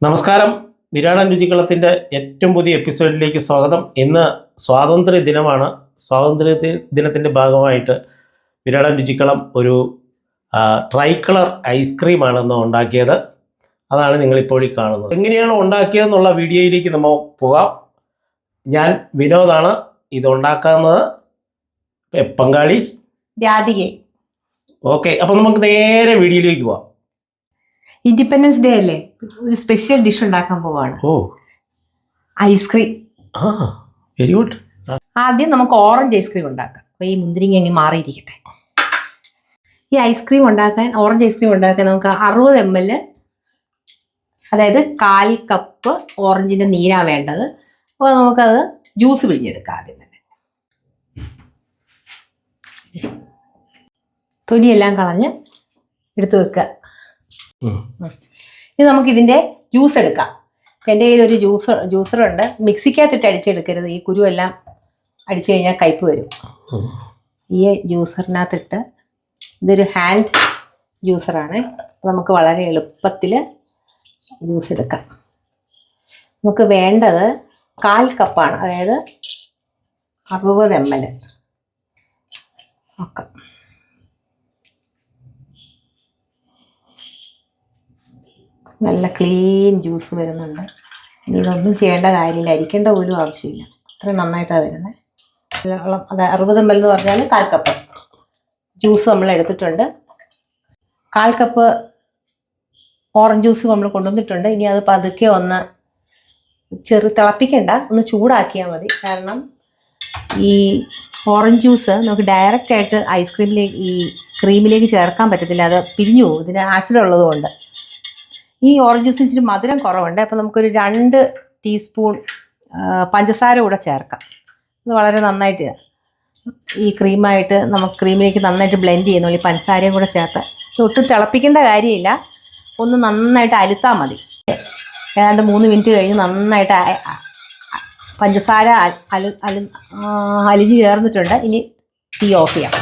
നമസ്കാരം. വിരാടൻ രുചികളത്തിൻ്റെ ഏറ്റവും പുതിയ എപ്പിസോഡിലേക്ക് സ്വാഗതം. ഇന്ന് സ്വാതന്ത്ര്യ ദിനമാണ്. സ്വാതന്ത്ര്യ ദിനത്തിൻ്റെ ഭാഗമായിട്ട് വിരാടൻ രുചിക്കളം ഒരു ട്രൈ കളർ ഐസ്ക്രീമാണ് ഇന്ന് ഉണ്ടാക്കിയത്. അതാണ് നിങ്ങളിപ്പോൾ ഈ കാണുന്നത്. എങ്ങനെയാണ് ഉണ്ടാക്കിയതെന്നുള്ള വീഡിയോയിലേക്ക് നമ്മൾ പോകാം. ഞാൻ വിനോദാണ് ഇത് ഉണ്ടാക്കുന്നത്. പങ്കാളി രാധികെ. ഓക്കെ, അപ്പം നമുക്ക് നേരെ വീഡിയോയിലേക്ക് പോവാം. ഇൻഡിപെൻഡൻസ് ഡേ അല്ലേ, ഒരു സ്പെഷ്യൽ ഡിഷ് ഉണ്ടാക്കാൻ പോവാണ്. ഐസ്ക്രീം. Very good. ആദ്യം നമുക്ക് ഓറഞ്ച് ഐസ്ക്രീം ഉണ്ടാക്കാം. അപ്പോൾ ഈ മുന്തിരിങ്ങ അങ്ങ് മാറിയിരിക്കട്ടെ. ഈ ഐസ്ക്രീം ഉണ്ടാക്കാൻ, ഓറഞ്ച് ഐസ്ക്രീം ഉണ്ടാക്കാൻ നമുക്ക് 60 ml, അതായത് 1/4 കപ്പ് ഓറഞ്ചിൻ്റെ നീരാണ് വേണ്ടത്. അപ്പോൾ നമുക്കത് ജ്യൂസ് പിഴിഞ്ഞെടുക്കാം. ആദ്യം തന്നെ തൊലിയെല്ലാം കളഞ്ഞ് എടുത്ത് വെക്കുക. ഇനി നമുക്ക് ഇതിൻ്റെ ജ്യൂസ് എടുക്കാം. എൻ്റെ കയ്യിൽ ഒരു ജ്യൂസറുണ്ട്. മിക്സിക്കകത്തിട്ട് അടിച്ചെടുക്കരുത്, ഈ കുരുവെല്ലാം അടിച്ചു കഴിഞ്ഞാൽ കയ്പ്പ് വരും. ഈ ജ്യൂസറിനകത്തിട്ട്, ഇതൊരു ഹാൻഡ് ജ്യൂസറാണ്. നമുക്ക് വളരെ എളുപ്പത്തിൽ ജ്യൂസ് എടുക്കാം. നമുക്ക് വേണ്ടത് 1/4 കപ്പാണ്, അതായത് 60 ml. ഒക്കെ നല്ല ക്ലീൻ ജ്യൂസ് വരുന്നുണ്ട്. ഇതൊന്നും ചെയ്യേണ്ട കാര്യമില്ല, അരിക്കേണ്ട പോലും ആവശ്യമില്ല. അത്രയും നന്നായിട്ടാണ് വരുന്നത്. അത് 60 ml എന്ന് പറഞ്ഞാൽ 1/4 കപ്പ് ജ്യൂസ് നമ്മൾ എടുത്തിട്ടുണ്ട്. 1/4 കപ്പ് ഓറഞ്ച് ജ്യൂസ് നമ്മൾ കൊണ്ടുവന്നിട്ടുണ്ട്. ഇനി അത് പതുക്കെ ഒന്ന് തിളപ്പിക്കണ്ട, ഒന്ന് ചൂടാക്കിയാൽ മതി. കാരണം ഈ ഓറഞ്ച് ജ്യൂസ് നമുക്ക് ഡയറക്റ്റായിട്ട് ഐസ്ക്രീമിലേക്ക്, ഈ ക്രീമിലേക്ക് ചേർക്കാൻ പറ്റത്തില്ല, അത് പിരിഞ്ഞു പോകും, ഇതിന് ആസിഡ് ഉള്ളതുകൊണ്ട്. ഈ ഓറഞ്ച് ജ്യൂസിന് ഇച്ചിരി മധുരം കുറവുണ്ട്. അപ്പോൾ നമുക്കൊരു 2 ടീസ്പൂൺ പഞ്ചസാര കൂടെ ചേർക്കാം. ഇത് വളരെ നന്നായിട്ട് ഈ ക്രീമായിട്ട് നമുക്ക് ക്രീമിലേക്ക് നന്നായിട്ട് ബ്ലെൻഡ് ചെയ്യുന്നു. ഈ പഞ്ചസാരയും കൂടെ ചേർത്ത് ഒട്ടും തിളപ്പിക്കേണ്ട കാര്യമില്ല, ഒന്ന് നന്നായിട്ട് അലുത്താൽ മതി. ഏതാണ്ട് 3 മിനിറ്റ് കഴിഞ്ഞ് നന്നായിട്ട് പഞ്ചസാര അലിഞ്ഞ് ചേർന്നിട്ടുണ്ട്. ഇനി തീ ഓഫ് ചെയ്യാം.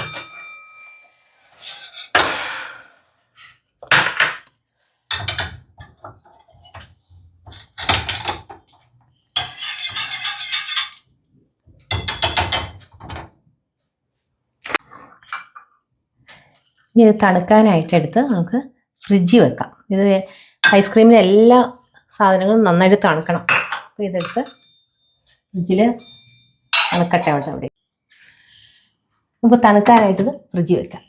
ഇനി ഇത് തണുക്കാനായിട്ട് എടുത്ത് നമുക്ക് ഫ്രിഡ്ജിൽ വെക്കാം. ഇത് ഐസ്ക്രീമിന് എല്ലാ സാധനങ്ങളും നന്നായിട്ട് തണുക്കണം. അപ്പോൾ ഇതെടുത്ത് ഫ്രിഡ്ജിൽ തണുക്കട്ടെ. അവിടെ നമുക്ക് തണുക്കാനായിട്ട് ഇത് ഫ്രിഡ്ജിൽ വെക്കാം.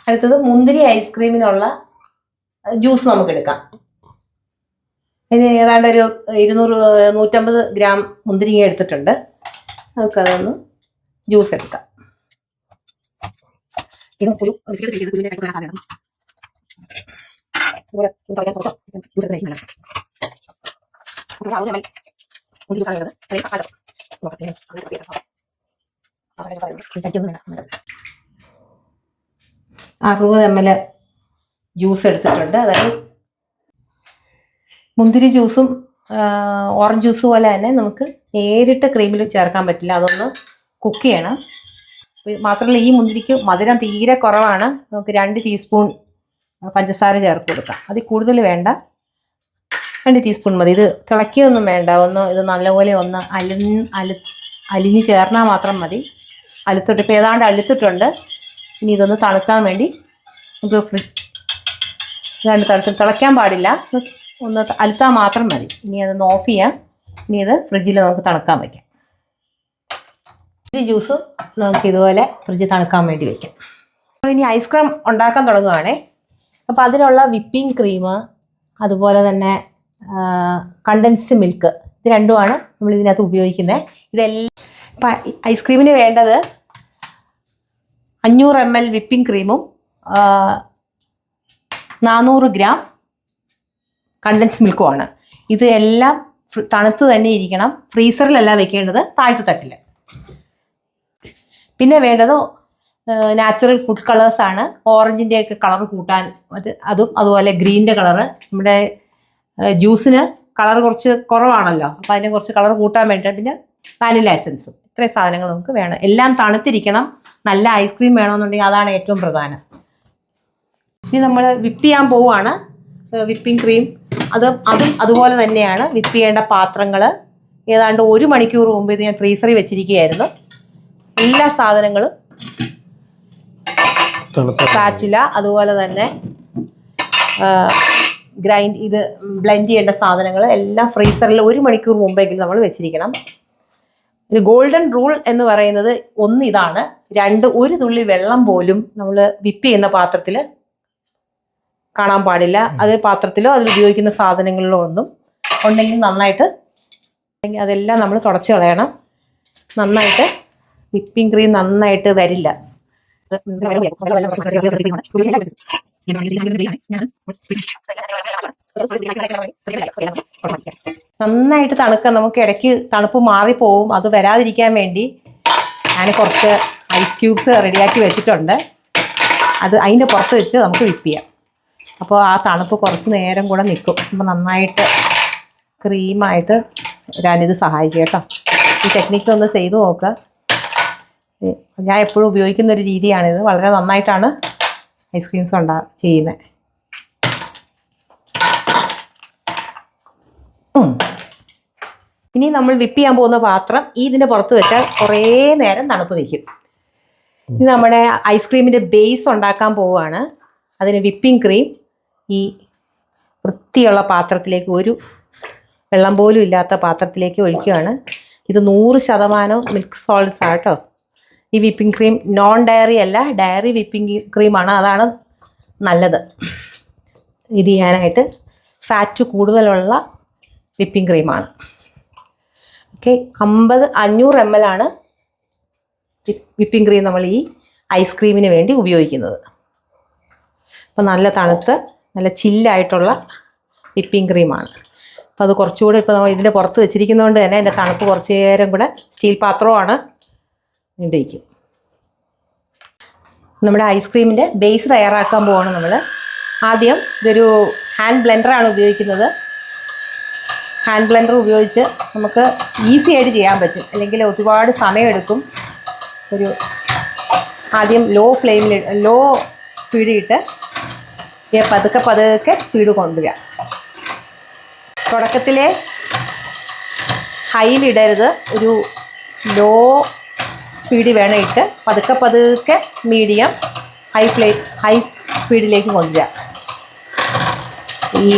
അടുത്തത് മുന്തിരി ഐസ്ക്രീമിനുള്ള ജ്യൂസ് നമുക്ക് എടുക്കാം. ഇതിന് ഏതാണ്ട് ഒരു 150 ഗ്രാം മുന്തിരിങ്ങ എടുത്തിട്ടുണ്ട്. നമുക്കതൊന്ന് ജ്യൂസ് എടുക്കാം. ഇത് കുരു കുരുവിൻ്റെ സാധനം $60 ml ജ്യൂസ് എടുത്തിട്ടുണ്ട്. അതായത് മുന്തിരി ജ്യൂസും ഓറഞ്ച് ജ്യൂസ് പോലെ തന്നെ നമുക്ക് നേരിട്ട് ക്രീമിൽ ചേർക്കാൻ പറ്റില്ല, അതൊന്ന് കുക്ക് ചെയ്യണം. മാത്രമല്ല ഈ മുന്തിരിക്ക് മധുരം തീരെ കുറവാണ്. നമുക്ക് 2 ടീസ്പൂൺ പഞ്ചസാര ചേർത്ത് കൊടുക്കാം. അതിൽ കൂടുതൽ വേണ്ട, 2 ടീസ്പൂൺ മതി. ഇത് തിളക്കിയൊന്നും വേണ്ട, ഇത് നല്ലപോലെ ഒന്ന് അലിഞ്ഞ് ചേർന്നാൽ മാത്രം മതി. അലുത്തിട്ട് ഇപ്പോൾ ഏതാണ്ട് അലുത്തിട്ടുണ്ട്. ഇനി ഇതൊന്ന് തണുക്കാൻ വേണ്ടി നമുക്ക് തിളയ്ക്കാൻ പാടില്ല, ഒന്ന് അലുത്താൻ മാത്രം മതി. ഇനി അതൊന്ന് ഓഫ് ചെയ്യാം. ഇനി ഇത് ഫ്രിഡ്ജിൽ നമുക്ക് തണുക്കാൻ വയ്ക്കാം. ഈ ജ്യൂസ് നമുക്ക് ഇതുപോലെ ഫ്രിഡ്ജിൽ തണുക്കാൻ വേണ്ടി വയ്ക്കാം. ഇനി ഐസ്ക്രീം ഉണ്ടാക്കാൻ തുടങ്ങുകയാണേ. അപ്പോൾ അതിനുള്ള വിപ്പിംഗ് ക്രീം, അതുപോലെ തന്നെ കണ്ടൻസ്ഡ് മിൽക്ക്, ഇത് രണ്ടുമാണ് നമ്മൾ ഇതിനകത്ത് ഉപയോഗിക്കുന്നത്. ഇതെല്ലാം ഇപ്പം ഐസ്ക്രീമിന് വേണ്ടത് 500 ml വിപ്പിംഗ് ക്രീമും 400 ഗ്രാം കണ്ടൻസ്ഡ് മിൽക്കുമാണ്. ഇത് എല്ലാം തണുത്ത് തന്നെ ഇരിക്കണം, ഫ്രീസറിലല്ല വെക്കേണ്ടത്, താഴത്തെ തട്ടിൽ. പിന്നെ വേണ്ടത് നാച്ചുറൽ ഫുഡ് കളേഴ്സാണ്. ഓറഞ്ചിൻ്റെയൊക്കെ കളർ കൂട്ടാൻ, അതും അതുപോലെ ഗ്രീനിൻ്റെ കളറ്. നമ്മുടെ ജ്യൂസിന് കളർ കുറച്ച് കുറവാണല്ലോ, അപ്പോൾ അതിനെ കുറച്ച് കളർ കൂട്ടാൻ വേണ്ടിയിട്ട്. പിന്നെ വാനില എസൻസും. ഇത്രയും സാധനങ്ങൾ നമുക്ക് വേണം. എല്ലാം തണുത്തിരിക്കണം. നല്ല ഐസ്ക്രീം വേണമെന്നുണ്ടെങ്കിൽ അതാണ് ഏറ്റവും പ്രധാനം. ഇനി നമ്മൾ വിപ്പ് ചെയ്യാൻ പോവുകയാണ്. വിപ്പിംഗ് ക്രീം അതും അതുപോലെ തന്നെയാണ്. വിപ്പ് ചെയ്യേണ്ട പാത്രങ്ങൾ ഏതാണ്ട് 1 മണിക്കൂർ മുമ്പ് ഇത് ഞാൻ ഫ്രീസറിൽ വെച്ചിരിക്കുകയായിരുന്നു. എല്ലാ സാധനങ്ങളും സ്പാച്ചുല, അതുപോലെ തന്നെ ബ്ലെൻഡ് ചെയ്യേണ്ട സാധനങ്ങൾ എല്ലാം ഫ്രീസറിൽ 1 മണിക്കൂർ മുമ്പെങ്കിലും നമ്മൾ വെച്ചിരിക്കണം. ഒരു ഗോൾഡൻ റൂൾ എന്ന് പറയുന്നത് 1 ഇതാണ്. 2, 1 തുള്ളി വെള്ളം പോലും നമ്മൾ വിപ്പ് ചെയ്യുന്ന പാത്രത്തിൽ കാണാൻ പാടില്ല. അത് പാത്രത്തിലോ അതിൽ ഉപയോഗിക്കുന്ന സാധനങ്ങളിലോ ഒന്നും ഉണ്ടെങ്കിൽ നന്നായിട്ട് അതെല്ലാം നമ്മൾ തുടച്ച് കളയണം. നന്നായിട്ട് വിപ്പിംഗ് ക്രീം നന്നായിട്ട് വരില്ല. നന്നായിട്ട് തണുക്കാൻ നമുക്ക് ഇടയ്ക്ക് തണുപ്പ് മാറിപ്പോവും. അത് വരാതിരിക്കാൻ വേണ്ടി ഞാൻ കുറച്ച് ഐസ് ക്യൂബ്സ് റെഡിയാക്കി വെച്ചിട്ടുണ്ട്. അത് അതിൻ്റെ പുറത്ത് വെച്ച് നമുക്ക് വിപ്പ് ചെയ്യാം. അപ്പോൾ ആ തണുപ്പ് കുറച്ച് നേരം കൂടെ നിൽക്കും. അപ്പോൾ നന്നായിട്ട് ക്രീമായിട്ട് ഞാനിത് സഹായിക്കും കേട്ടോ. ഈ ടെക്നിക്ക് ഒന്ന് ചെയ്ത് നോക്കുക. ഞാൻ എപ്പോഴും ഉപയോഗിക്കുന്ന ഒരു രീതിയാണിത്. വളരെ നന്നായിട്ടാണ് ഐസ്ക്രീംസ് ചെയ്യുന്നത്. ഇനി നമ്മൾ വിപ്പ് ചെയ്യാൻ പോകുന്ന പാത്രം ഇതിൻ്റെ പുറത്ത് വെച്ചാൽ കുറേ നേരം തണുപ്പ് നിൽക്കും. ഇനി നമ്മുടെ ഐസ്ക്രീമിൻ്റെ ബേസ് ഉണ്ടാക്കാൻ പോവുകയാണ്. അതിന് വിപ്പിംഗ് ക്രീം ഈ വൃത്തിയുള്ള പാത്രത്തിലേക്ക്, ഒരു വെള്ളം പോലും ഇല്ലാത്ത പാത്രത്തിലേക്ക് ഒഴിക്കുകയാണ്. ഇത് 100% മിൽക്ക് സോൾട്ട്സ് ആട്ടോ. ഈ വിപ്പിംഗ് ക്രീം നോൺ ഡയറി അല്ല, ഡയറി വിപ്പിംഗ് ക്രീമാണ്. അതാണ് നല്ലത് ഇത് ചെയ്യാനായിട്ട്. ഫാറ്റ് കൂടുതലുള്ള വിപ്പിംഗ് ക്രീമാണ്. ഓക്കെ, 500 ml ആണ് വിപ്പിംഗ് ക്രീം നമ്മൾ ഈ ഐസ്ക്രീമിന് വേണ്ടി ഉപയോഗിക്കുന്നത്. അപ്പോൾ നല്ല തണുത്ത് നല്ല ചില്ലായിട്ടുള്ള വിപ്പിംഗ് ക്രീമാണ്. അപ്പോൾ അത് കുറച്ചുകൂടെ ഇപ്പോൾ നമ്മൾ ഇതിൻ്റെ പുറത്ത് വെച്ചിരിക്കുന്നതുകൊണ്ട് തന്നെ അതിൻ്റെ തണുപ്പ് കുറച്ച് നേരം കൂടെ സ്റ്റീൽ പാത്രമാണ് ഇടിക്കും. നമ്മുടെ ഐസ്ക്രീമിൻ്റെ ബേസ് തയ്യാറാക്കാൻ പോവാണ് നമ്മൾ. ആദ്യം ഇതൊരു ഹാൻഡ് ബ്ലെൻഡറാണ് ഉപയോഗിക്കുന്നത്. ഹാൻഡ് ബ്ലെൻഡർ ഉപയോഗിച്ച് നമുക്ക് ഈസി ആയിട്ട് ചെയ്യാൻ പറ്റും, അല്ലെങ്കിൽ ഒരുപാട് സമയമെടുക്കും. ആദ്യം ലോ സ്പീഡിൽ ഇട്ട് പതുക്കെ സ്പീഡ് കൊണ്ടുവരിക. തുടക്കത്തിലെ ഹൈയിലിടരുത്, ഒരു ലോ സ്പീഡിൽ വേണം ഇട്ട് പതുക്കെ മീഡിയം ഹൈ സ്പീഡിലേക്ക് കൊണ്ടുവരിക. ഈ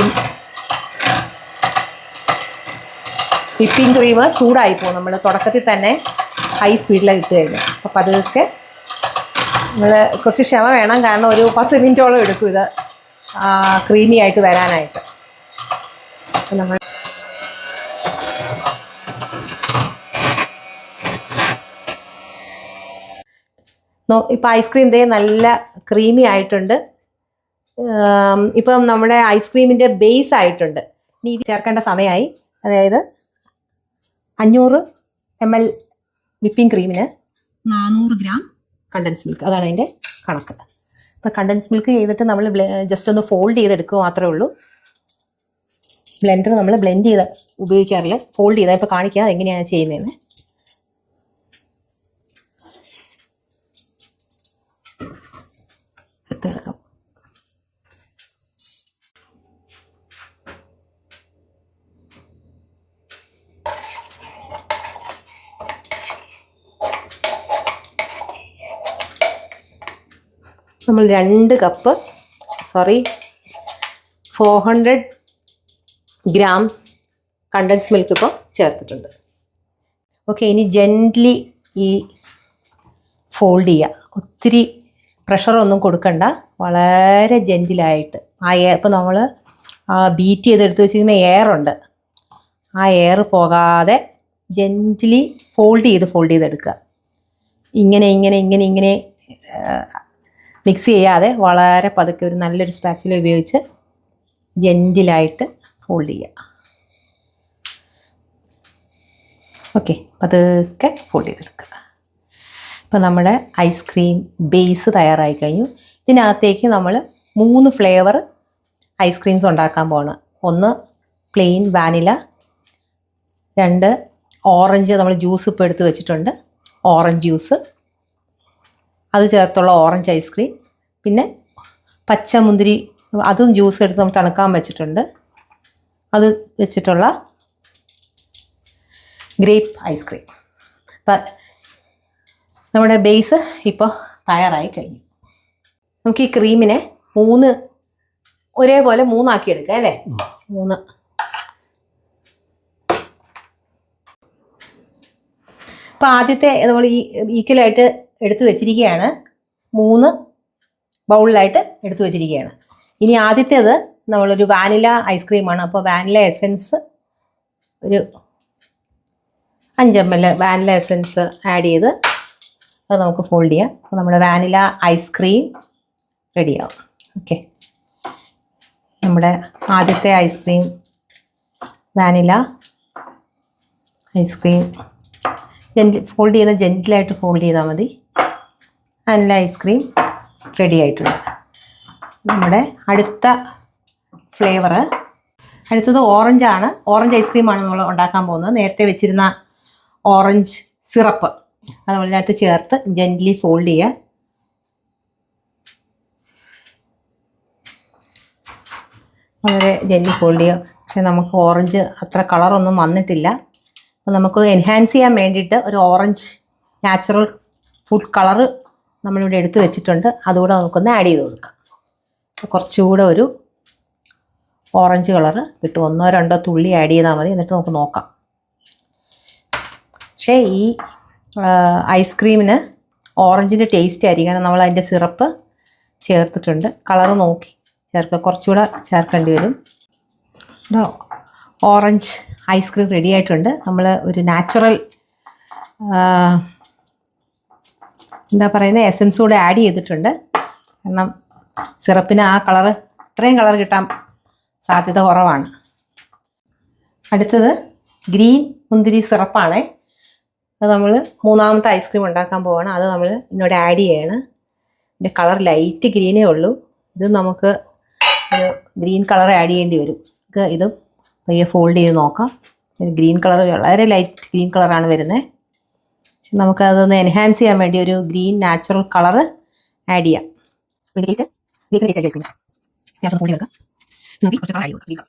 വിപ്പിംഗ് ക്രീം ചൂടായി പോകും. നമ്മൾ തുടക്കത്തിൽ തന്നെ ഹൈ സ്പീഡിലേക്ക് ഇട്ട് കഴിഞ്ഞു. അപ്പോൾ പതുക്കെ നമ്മൾ കുറച്ച് ക്ഷമ വേണം, കാരണം ഒരു 10 മിനിറ്റോളം എടുക്കും ഇത് ക്രീമി ആയിട്ട് വരാനായിട്ട്. അപ്പോൾ നമ്മൾ ഇപ്പോൾ ഐസ്ക്രീം ദേ നല്ല ക്രീമി ആയിട്ടുണ്ട്. ഇപ്പം നമ്മുടെ ഐസ്ക്രീമിൻ്റെ ബേസ് ആയിട്ടുണ്ട്. ഇനി ഇത് ചേർക്കേണ്ട സമയമായി. അതായത് 500 ml വിപ്പിംഗ് ക്രീമിന് 400 ഗ്രാം കണ്ടൻസ് മിൽക്ക്, അതാണ് അതിൻ്റെ കണക്ക്. അപ്പോൾ കണ്ടൻസ് മിൽക്ക് ചെയ്തിട്ട് നമ്മൾ ജസ്റ്റ് ഒന്ന് ഫോൾഡ് ചെയ്തെടുക്കുക മാത്രമേ ഉള്ളൂ. ബ്ലെൻഡർ നമ്മൾ ബ്ലെൻഡ് ചെയ്ത് ഉപയോഗിക്കാറില്ല, ഫോൾഡ് ചെയ്താൽ ഇപ്പോൾ കാണിക്കുക എങ്ങനെയാണ് ചെയ്യുന്നതെന്ന്. എടുക്കാം. നമ്മൾ 2 കപ്പ് 400 ഗ്രാംസ് കണ്ടൻസ് മിൽക്ക് ഇപ്പോൾ ചേർത്തിട്ടുണ്ട്. ഓക്കെ, ഇനി ജെൻ്റ്ലി ഈ ഫോൾഡ് ചെയ്യുക. ഒത്തിരി പ്രഷറൊന്നും കൊടുക്കണ്ട, വളരെ ജെൻറ്റിലായിട്ട്. ഇപ്പോൾ നമ്മൾ ബീറ്റ് ചെയ്തെടുത്ത് വെച്ചിരിക്കുന്ന എയറുണ്ട്, ആ എയർ പോകാതെ ജെൻറ്റ്ലി ഫോൾഡ് ചെയ്തെടുക്കുക. ഇങ്ങനെ മിക്സ് ചെയ്യാതെ വളരെ പതുക്കെ ഒരു നല്ലൊരു സ്പാച്ചുല ഉപയോഗിച്ച് ജെൻറ്റിലായിട്ട് ഫോൾഡ് ചെയ്യുക. ഓക്കെ, പതുക്കെ ഫോൾഡ് ചെയ്തെടുക്കുക. ഇപ്പോൾ നമ്മുടെ ഐസ്ക്രീം ബേസ് തയ്യാറായി കഴിഞ്ഞു. ഇതിനകത്തേക്ക് നമ്മൾ 3 ഫ്ലേവർ ഐസ്ക്രീംസ് ഉണ്ടാക്കാൻ പോകണം. 1 പ്ലെയിൻ വാനില, 2 ഓറഞ്ച്, നമ്മൾ ജ്യൂസ് ഇപ്പോൾ എടുത്ത് വെച്ചിട്ടുണ്ട്, ഓറഞ്ച് ജ്യൂസ്, അത് ചേർത്തുള്ള ഓറഞ്ച് ഐസ്ക്രീം, പിന്നെ പച്ചമുന്തിരി അതും ജ്യൂസ് എടുത്ത് നമ്മൾ തണുക്കാൻ വെച്ചിട്ടുണ്ട്, അത് വെച്ചിട്ടുള്ള ഗ്രേപ്പ് ഐസ്ക്രീം. അപ്പം നമ്മുടെ ബേസ് ഇപ്പോൾ തയ്യാറായി കഴിഞ്ഞു. നമുക്ക് ഈ ക്രീമിനെ ഒരേപോലെ 3 ആക്കി എടുക്കാം അല്ലേ? 3. അപ്പം ആദ്യത്തെ നമ്മൾ ഈക്വലായിട്ട് എടുത്തു വെച്ചിരിക്കുകയാണ്. 3 ബൗളിലായിട്ട് എടുത്തു വെച്ചിരിക്കുകയാണ്. ഇനി ആദ്യത്തേത് നമ്മളൊരു വാനില ഐസ്ക്രീമാണ്. അപ്പോൾ വാനില എസൻസ് ഒരു 5 ml വാനില എസൻസ് ആഡ് ചെയ്ത് അത് നമുക്ക് ഫോൾഡ് ചെയ്യാം. അപ്പോൾ നമ്മുടെ വാനില ഐസ്ക്രീം റെഡിയാവും. ഓക്കെ, നമ്മുടെ ആദ്യത്തെ ഐസ്ക്രീം വാനില ഐസ്ക്രീം ഫോൾഡ് ചെയ്യുന്ന ജെൻറ്റിലായിട്ട് ഫോൾഡ് ചെയ്താൽ മതി. വാനില ഐസ്ക്രീം റെഡി ആയിട്ടുണ്ട്. നമ്മുടെ അടുത്ത ഫ്ലേവർ, അടുത്തത് ഓറഞ്ചാണ്. ഓറഞ്ച് ഐസ്ക്രീമാണ് നമ്മൾ ഉണ്ടാക്കാൻ പോകുന്നത്. നേരത്തെ വെച്ചിരുന്ന ഓറഞ്ച് സിറപ്പ് അത് നമ്മളിനകത്ത് ചേർത്ത് ജെന്റ്ലി ഫോൾഡ് ചെയ്യുക. വളരെ ജെന്റ്ലി ഫോൾഡ് ചെയ്യുക. പക്ഷെ നമുക്ക് ഓറഞ്ച് അത്ര കളറൊന്നും വന്നിട്ടില്ല. അപ്പോൾ നമുക്ക് എൻഹാൻസ് ചെയ്യാൻ വേണ്ടിയിട്ട് ഒരു ഓറഞ്ച് നാച്ചുറൽ ഫുഡ് കളറ് നമ്മളിവിടെ എടുത്ത് വെച്ചിട്ടുണ്ട്. അതുകൂടെ നമുക്കൊന്ന് ആഡ് ചെയ്ത് കൊടുക്കാം. കുറച്ചുകൂടെ ഒരു ഓറഞ്ച് കളറ് കിട്ടും. 1-2 തുള്ളി ആഡ് ചെയ്താൽ മതി. എന്നിട്ട് നമുക്ക് നോക്കാം. പക്ഷേ ഈ ഐസ്ക്രീമിന് ഓറഞ്ചിൻ്റെ ടേസ്റ്റ് ആയിരിക്കും. കാരണം നമ്മൾ അതിൻ്റെ സിറപ്പ് ചേർത്തിട്ടുണ്ട്. കളറ് നോക്കി ചേർക്കുക. കുറച്ചുകൂടെ ചേർക്കേണ്ടി വരും. ഓറഞ്ച് ഐസ്ക്രീം റെഡി ആയിട്ടുണ്ട്. നമ്മൾ ഒരു നാച്ചുറൽ എന്താ പറയുന്നത് എസൻസ് കൂടെ ആഡ് ചെയ്തിട്ടുണ്ട്. കാരണം സിറപ്പിന് ആ കളറ് ഇത്രയും കളർ കിട്ടാൻ സാധ്യത കുറവാണ്. അടുത്തത് ഗ്രീൻ മുന്തിരി സിറപ്പാണ്. അത് നമ്മൾ 3ാമത്തെ ഐസ്ക്രീം ഉണ്ടാക്കാൻ പോവുകയാണ്. അത് നമ്മൾ ഇതിനോട് ആഡ് ചെയ്യാണ്. ഇതിൻ്റെ കളർ ലൈറ്റ് ഗ്രീനേ ഉള്ളൂ. ഇത് നമുക്ക് ഒരു ഗ്രീൻ കളർ ആഡ് ചെയ്യേണ്ടി വരും. ഇത് പയ്യെ ഫോൾഡ് ചെയ്ത് നോക്കാം. ഗ്രീൻ കളർ വളരെ ലൈറ്റ് ഗ്രീൻ കളറാണ് വരുന്നത്. പക്ഷെ നമുക്കതൊന്ന് എൻഹാൻസ് ചെയ്യാൻ വേണ്ടി ഒരു ഗ്രീൻ നാച്ചുറൽ കളറ് ആഡ് ചെയ്യാം. ഫോൾഡ് ചെയ്തെടുക്കാം. നോക്കി കുറച്ച് കളർ ആഡ് ചെയ്ത് കൊടുക്കാം.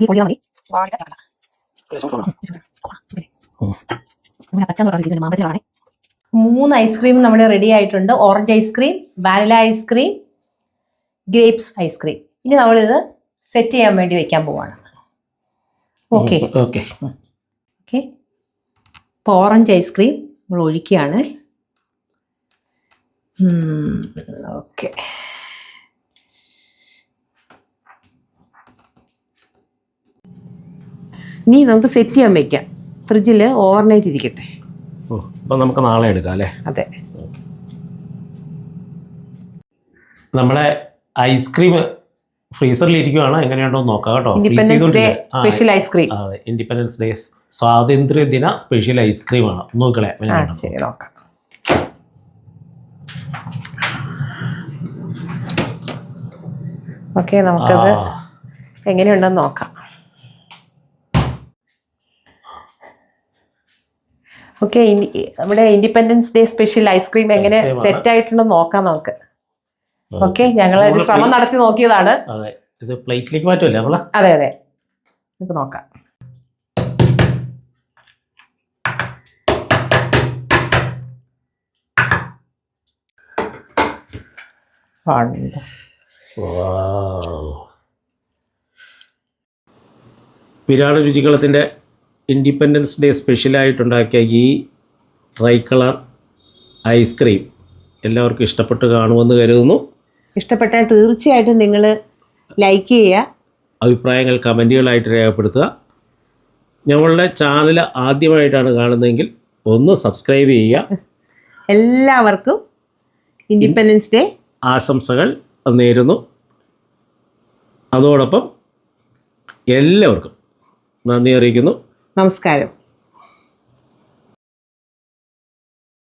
പൊടിയാൽ മതി. മാമ്പഴത്തിലാണ് 3 ഐസ്ക്രീം നമ്മുടെ റെഡി ആയിട്ടുണ്ട്. Orange ice cream, vanilla ice cream, grapes ice cream. ഇനി നമ്മളിത് സെറ്റ് ചെയ്യാൻ വേണ്ടി വെക്കാൻ പോവാണ്. Okay okay okay. ഇപ്പോൾ ഓറഞ്ച് ഐസ്ക്രീം നമ്മൾ ഒഴിക്കുകയാണ്. ഓക്കെ, ഇനി നമുക്ക് സെറ്റ് ചെയ്യാൻ വെക്കാം. ഫ്രിഡ്ജിൽ ഓവർനൈറ്റ് ഇരിക്കട്ടെ. അപ്പോൾ നമുക്ക് നാളെ എടുക്കാം അല്ലേ? അതെ. നമ്മുടെ ഐസ്ക്രീം ഫ്രീസറിൽ ഇരിക്കുകയാണ്. എങ്ങനെയുണ്ടോ നോക്കാം കേട്ടോ. Independence day special ice cream. അതെ, ഇൻഡിപെൻഡൻസ് ഡേ സ്വാതന്ത്ര്യദിന സ്പെഷ്യൽ ഐസ്ക്രീമാണ്. നോക്കളെ. ശരി, നോക്കാം. ഓക്കെ, നമുക്കത് എങ്ങനെയുണ്ടെന്ന് നോക്കാം. ഓക്കെ, നമ്മുടെ ഇൻഡിപെൻഡൻസ് ഡേ സ്പെഷ്യൽ ഐസ്ക്രീം എങ്ങനെ സെറ്റ് ആയിട്ടുണ്ടെന്ന് നോക്കാം നമുക്ക്. ഓക്കെ, ഞങ്ങൾ ഒരു ശ്രമം നടത്തി നോക്കിയതാണ്. അതെ, ഇത് പ്ലേറ്റിലേക്ക് മാറ്റുമല്ലേ നമ്മള്? അതെ അതെ, നമുക്ക് നോക്കാം. വിരാട് രുചികളത്തിൻ്റെ ഇൻഡിപെൻഡൻസ് ഡേ സ്പെഷ്യലായിട്ടുണ്ടാക്കിയ ഈ ട്രൈ കളർ ഐസ്ക്രീം എല്ലാവർക്കും ഇഷ്ടപ്പെട്ട് കാണുമെന്ന് കരുതുന്നു. ഇഷ്ടപ്പെട്ടാൽ തീർച്ചയായിട്ടും നിങ്ങൾ ലൈക്ക് ചെയ്യുക, അഭിപ്രായങ്ങൾ കമൻറ്റുകളായിട്ട് രേഖപ്പെടുത്തുക. ഞങ്ങളുടെ ചാനൽ ആദ്യമായിട്ടാണ് കാണുന്നതെങ്കിൽ ഒന്ന് സബ്സ്ക്രൈബ് ചെയ്യുക. എല്ലാവർക്കും ഇൻഡിപെൻഡൻസ് ഡേ ആശംസകൾ നേരുന്നു. അതോടൊപ്പം എല്ലാവർക്കും നന്ദി അറിയിക്കുന്നു. നമസ്കാരം.